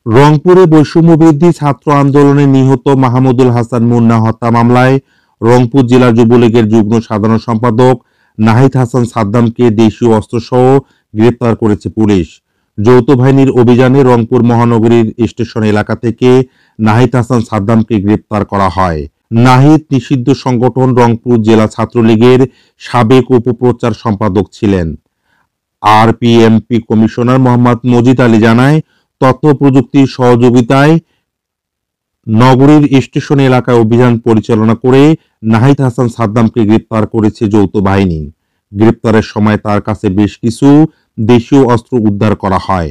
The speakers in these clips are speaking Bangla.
রংপুরে বৈষম্যবিরোধী ছাত্র আন্দোলনে নিহত মাহমুদুল হাসান মুন্না হত্যা মামলায় রংপুর জেলা যুবলীগের যুগ্ম সাধারণ সম্পাদক নাহিদ হাসান সাদ্দামকে দেশীয় অস্ত্রসহ গ্রেপ্তার করেছে পুলিশ। যৌথ বাহিনীর অভিযানে রংপুর মহানগরীর স্টেশন এলাকা থেকে নাহিদ হাসান সাদ্দামকে গ্রেপ্তার করা হয়। নাহিদ নিষিদ্ধ সংগঠন রংপুর জেলা ছাত্রলীগের সাবেক উপপ্রচার সম্পাদক ছিলেন। আরপিএমপি কমিশনার মোহাম্মদ মজিদ আলী জানায়, তথ্য প্রযুক্তির সহযোগিতায় নগরীর স্টেশন এলাকায় অভিযান পরিচালনা করে নাহিদ হাসান সাদ্দামকে গ্রেপ্তার করেছে যৌথ বাহিনী। গ্রেপ্তারের সময় তার কাছে বেশ কিছু দেশীয় অস্ত্র উদ্ধার করা হয়।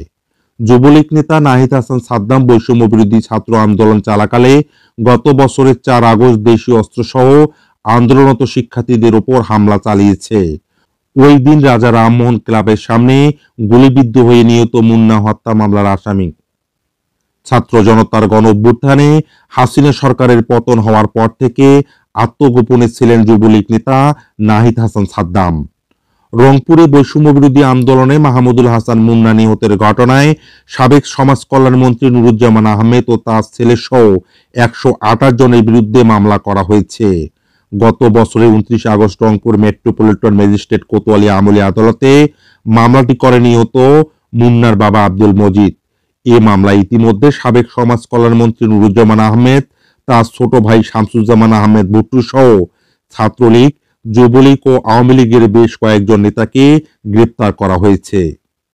যুবলীগ নেতা নাহিদ হাসান সাদ্দাম বৈষম্য বিরোধী ছাত্র আন্দোলন চালাকালে গত বছরের 4 আগস্ট দেশীয় অস্ত্রসহ আন্দোলনরত শিক্ষার্থীদের ওপর হামলা চালিয়েছে। ওই দিন রাজা রামমোহন ক্লাবের সামনে গুলিবিদ্ধ হয়ে নিহত মুন্না হত্যা মামলার আসামি। ছাত্র জনতার গণ অভ্যুত্থানে হাসিনা সরকারের পতন হওয়ার পর থেকে আত্মগোপনে ছিলেন যুবলীগ নেতা নাহিদ হাসান সাদ্দাম। রংপুরে বৈষম্য বিরোধী আন্দোলনে মাহমুদুল হাসান মুন্না নিহতের ঘটনায় সাবেক সমাজ কল্যাণ মন্ত্রী নুরুজ্জামান আহমেদ ও তার ছেলেসহ 128 জনের বিরুদ্ধে মামলা করা হয়েছে। গত বছরের 29 August Rangpur metropolitan magistrate Kotwali আমলি আদালতে মামলাটি করে নিহত মুন্নার বাবা আব্দুল মজিদ। এ মামলায় ইতিমধ্যে সাবেক সমাজ কল্যাণ মন্ত্রী নুরুজ্জামান আহমেদ, তার ছোট ভাই শামসুজ্জামান আহমেদ ভুট্টু সহ ছাত্রলীগ, যুবলীগ ও আওয়ামী লীগের বেশ কয়েকজন নেতাকে গ্রেপ্তার করা হয়েছে।